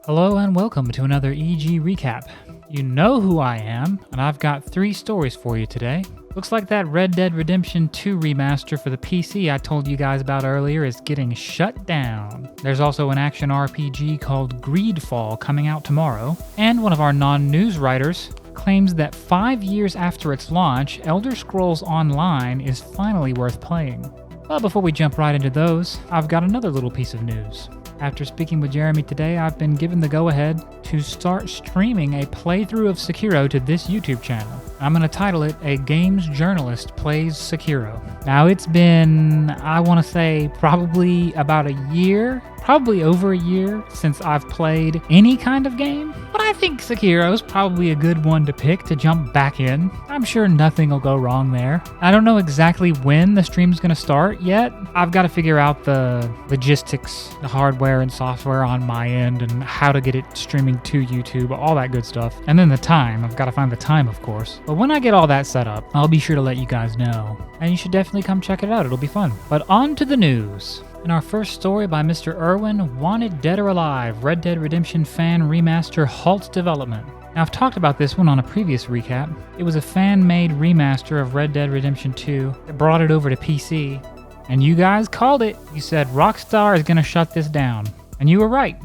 Hello and welcome to another EG Recap. You know who I am, and I've got 3 stories for you today. Looks like that Red Dead Redemption 2 remaster for the PC I told you guys about earlier is getting shut down. There's also an action RPG called Greedfall coming out tomorrow, and one of our non-news writers claims that 5 years after its launch, Elder Scrolls Online is finally worth playing. But before we jump right into those, I've got another little piece of news. After speaking with Jeremy today, I've been given the go-ahead to start streaming a playthrough of Sekiro to this YouTube channel. I'm going to title it A Games Journalist Plays Sekiro. Now it's been, I want to say, probably about a year, probably over a year since I've played any kind of game. But I think Sekiro's probably a good one to pick to jump back in. I'm sure nothing will go wrong there. I don't know exactly when the stream's going to start yet. I've got to figure out the logistics, the hardware and software on my end, and how to get it streaming to YouTube, all that good stuff. And then the time. I've got to find the time, of course. But when I get all that set up, I'll be sure to let you guys know. And you should definitely come check it out. It'll be fun. But on to the news. In our first story by Mr. Irwin, Wanted Dead or Alive, Red Dead Redemption fan remaster halts development. Now, I've talked about this one on a previous recap. It was a fan-made remaster of Red Dead Redemption 2 that brought it over to PC. And you guys called it. You said Rockstar is going to shut this down. And you were right.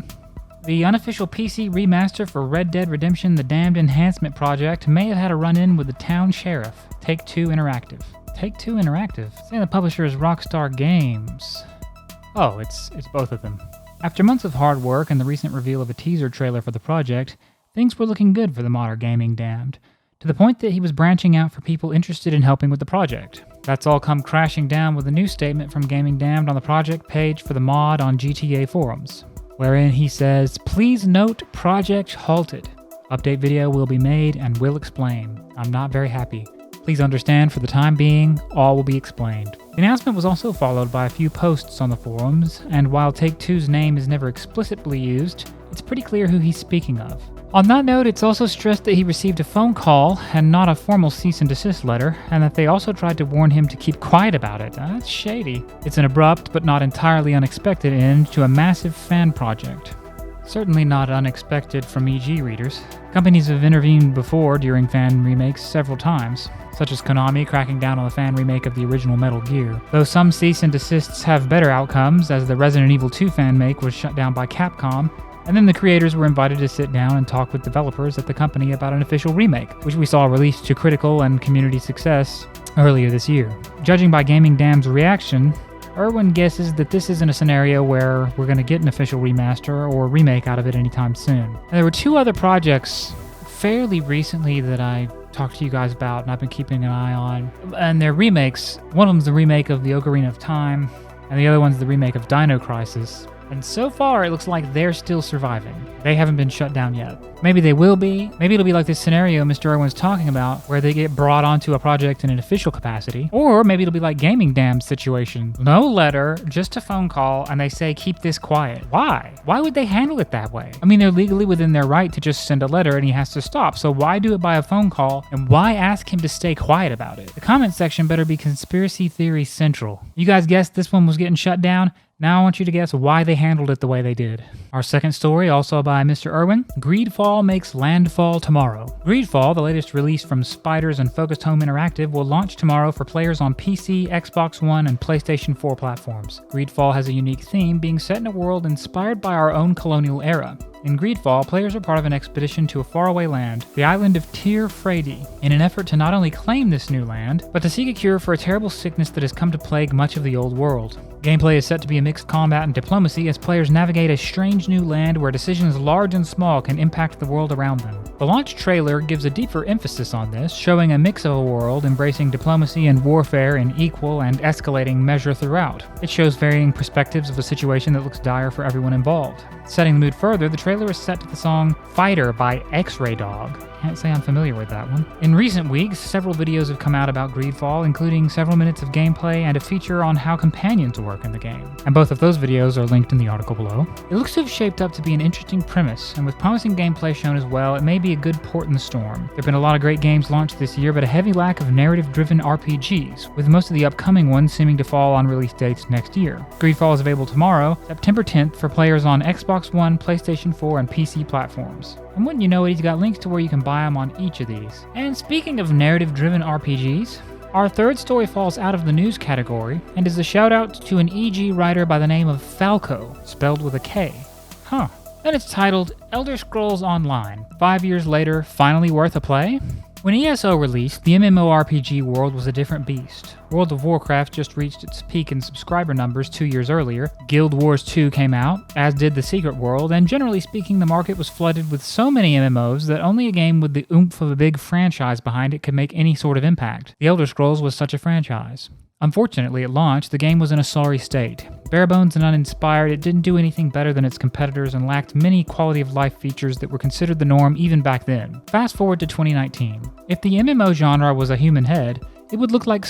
The unofficial PC remaster for Red Dead Redemption The Damned Enhancement Project may have had a run-in with the town sheriff, Take-Two Interactive. Take-Two Interactive? Saying the publisher is Rockstar Games. Oh, it's both of them. After months of hard work and the recent reveal of a teaser trailer for the project, things were looking good for the modder gaming Damned, to the point that he was branching out for people interested in helping with the project. That's all come crashing down with a new statement from Gaming Damned on the project page for the mod on GTA forums, wherein he says, "Please note project halted. Update video will be made and will explain. I'm not very happy. Please understand for the time being, all will be explained." The announcement was also followed by a few posts on the forums, and while Take-Two's name is never explicitly used, it's pretty clear who he's speaking of. On that note, it's also stressed that he received a phone call and not a formal cease and desist letter, and that they also tried to warn him to keep quiet about it. That's shady. It's an abrupt but not entirely unexpected end to a massive fan project. Certainly not unexpected from EG readers. Companies have intervened before during fan remakes several times, such as Konami cracking down on the fan remake of the original Metal Gear. Though some cease and desists have better outcomes, as the Resident Evil 2 fan make was shut down by Capcom, and then the creators were invited to sit down and talk with developers at the company about an official remake, which we saw released to critical and community success earlier this year. Judging by Gaming Damned's reaction, Irwin guesses that this isn't a scenario where we're going to get an official remaster or remake out of it anytime soon. And there were 2 other projects fairly recently that I talked to you guys about and I've been keeping an eye on. And they're remakes. One of them's the remake of the Ocarina of Time, and the other one's the remake of Dino Crisis. And so far, it looks like they're still surviving. They haven't been shut down yet. Maybe they will be. Maybe it'll be like this scenario Mr. Irwin's talking about, where they get brought onto a project in an official capacity. Or maybe it'll be like Gaming Damned's situation. No letter, just a phone call, and they say, keep this quiet. Why? Why would they handle it that way? I mean, they're legally within their right to just send a letter and he has to stop. So why do it by a phone call, and why ask him to stay quiet about it? The comment section better be conspiracy theory central. You guys guessed this one was getting shut down? Now I want you to guess why they handled it the way they did. Our second story, also by Mr. Irwin, Greedfall makes landfall tomorrow. Greedfall, the latest release from Spiders and Focused Home Interactive, will launch tomorrow for players on PC, Xbox One, and PlayStation 4 platforms. Greedfall has a unique theme, being set in a world inspired by our own colonial era. In Greedfall, players are part of an expedition to a faraway land, the island of Tir Frady, in an effort to not only claim this new land, but to seek a cure for a terrible sickness that has come to plague much of the old world. Gameplay is set to be a mixed combat and diplomacy as players navigate a strange new land where decisions large and small can impact the world around them. The launch trailer gives a deeper emphasis on this, showing a mix of a world embracing diplomacy and warfare in equal and escalating measure throughout. It shows varying perspectives of a situation that looks dire for everyone involved. Setting the mood further, the trailer is set to the song Fighter by X-Ray Dog. Can't say I'm familiar with that one. In recent weeks, several videos have come out about Greedfall, including several minutes of gameplay and a feature on how companions work in the game. And both of those videos are linked in the article below. It looks to have shaped up to be an interesting premise, and with promising gameplay shown as well, it may be a good port in the storm. There have been a lot of great games launched this year, but a heavy lack of narrative-driven RPGs, with most of the upcoming ones seeming to fall on release dates next year. Greedfall is available tomorrow, September 10th, for players on Xbox One, PlayStation PS4 and PC platforms. And wouldn't you know it, he's got links to where you can buy them on each of these. And speaking of narrative-driven RPGs, our third story falls out of the news category and is a shout-out to an EG writer by the name of Falco, spelled with a K. Huh. And it's titled Elder Scrolls Online. 5 years later, finally worth a play? When ESO released, the MMORPG world was a different beast. World of Warcraft just reached its peak in subscriber numbers 2 years earlier, Guild Wars 2 came out, as did The Secret World, and generally speaking the market was flooded with so many MMOs that only a game with the oomph of a big franchise behind it could make any sort of impact. The Elder Scrolls was such a franchise. Unfortunately, at launch, the game was in a sorry state. Bare bones and uninspired, it didn't do anything better than its competitors and lacked many quality-of-life features that were considered the norm even back then. Fast forward to 2019. If the MMO genre was a human head, it would look like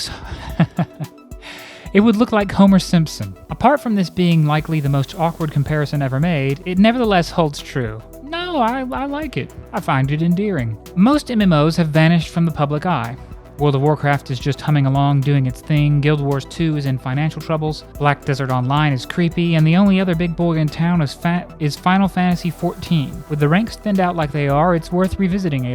it would look like Homer Simpson. Apart from this being likely the most awkward comparison ever made, it nevertheless holds true. No, I like it. I find it endearing. Most MMOs have vanished from the public eye. World of Warcraft is just humming along, doing its thing, Guild Wars 2 is in financial troubles, Black Desert Online is creepy, and the only other big boy in town is Final Fantasy XIV. With the ranks thinned out like they are, it's worth revisiting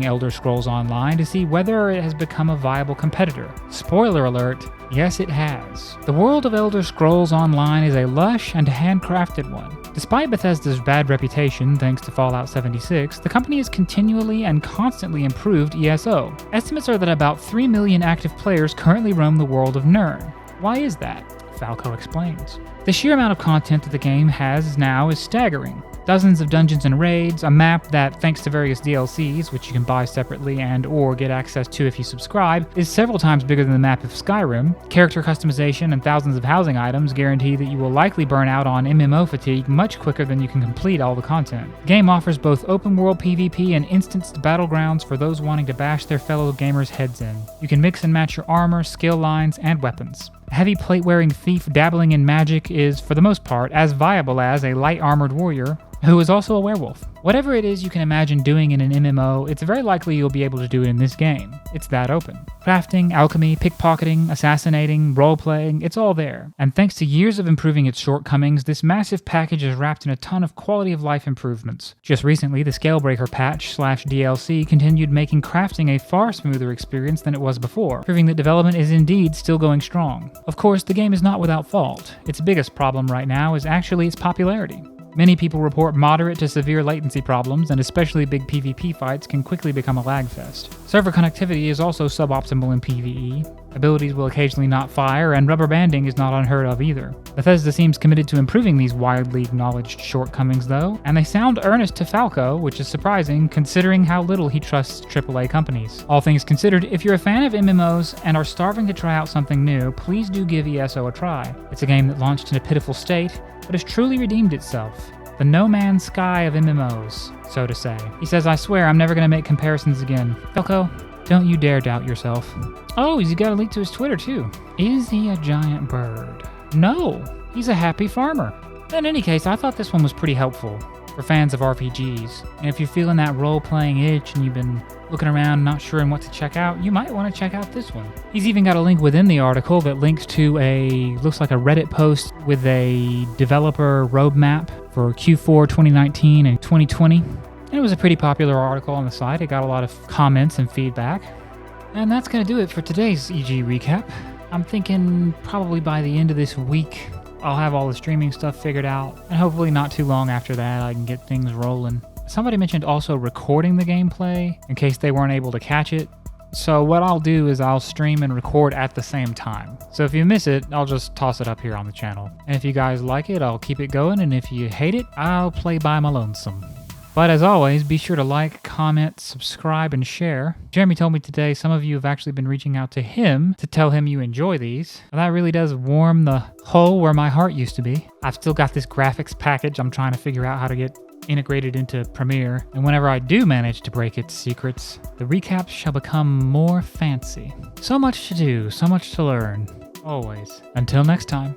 Elder Scrolls Online to see whether it has become a viable competitor. Spoiler alert, yes it has. The world of Elder Scrolls Online is a lush and handcrafted one. Despite Bethesda's bad reputation thanks to Fallout 76, the company has continually and constantly improved ESO. Estimates are that about 3 million active players currently roam the world of Nirn. Why is that? Falco explains. The sheer amount of content that the game has now is staggering. Dozens of dungeons and raids, a map that, thanks to various DLCs, which you can buy separately and or get access to if you subscribe, is several times bigger than the map of Skyrim. Character customization and thousands of housing items guarantee that you will likely burn out on MMO fatigue much quicker than you can complete all the content. The game offers both open-world PvP and instanced battlegrounds for those wanting to bash their fellow gamers' heads in. You can mix and match your armor, skill lines, and weapons. A heavy plate-wearing thief dabbling in magic is, for the most part, as viable as a light-armored warrior who is also a werewolf. Whatever it is you can imagine doing in an MMO, it's very likely you'll be able to do it in this game. It's that open. Crafting, alchemy, pickpocketing, assassinating, role-playing, it's all there. And thanks to years of improving its shortcomings, this massive package is wrapped in a ton of quality-of-life improvements. Just recently, the Scalebreaker patch/DLC continued making crafting a far smoother experience than it was before, proving that development is indeed still going strong. Of course, the game is not without fault. Its biggest problem right now is actually its popularity. Many people report moderate to severe latency problems, and especially big PvP fights can quickly become a lag fest. Server connectivity is also suboptimal in PvE. Abilities will occasionally not fire, and rubber banding is not unheard of either. Bethesda seems committed to improving these widely acknowledged shortcomings though, and they sound earnest to Falco, which is surprising considering how little he trusts AAA companies. All things considered, if you're a fan of MMOs and are starving to try out something new, please do give ESO a try. It's a game that launched in a pitiful state, but has truly redeemed itself. The No Man's Sky of MMOs, so to say. He says, I swear I'm never going to make comparisons again. Falco, don't you dare doubt yourself. Oh, he's got a link to his Twitter too. Is he a giant bird? No, he's a happy farmer. In any case, I thought this one was pretty helpful for fans of RPGs. And if you're feeling that role-playing itch and you've been looking around not sure what to check out, you might want to check out this one. He's even got a link within the article that links to looks like a Reddit post with a developer roadmap for Q4 2019 and 2020. And it was a pretty popular article on the site. It got a lot of comments and feedback. And that's going to do it for today's EG recap. I'm thinking probably by the end of this week, I'll have all the streaming stuff figured out, and hopefully not too long after that I can get things rolling. Somebody mentioned also recording the gameplay in case they weren't able to catch it. So what I'll do is I'll stream and record at the same time. So if you miss it, I'll just toss it up here on the channel. And if you guys like it, I'll keep it going, and if you hate it, I'll play by my lonesome. But as always, be sure to like, comment, subscribe, and share. Jeremy told me today some of you have actually been reaching out to him to tell him you enjoy these. Well, that really does warm the hole where my heart used to be. I've still got this graphics package I'm trying to figure out how to get integrated into Premiere, and whenever I do manage to break its secrets, the recaps shall become more fancy. So much to do, so much to learn. Always. Until next time.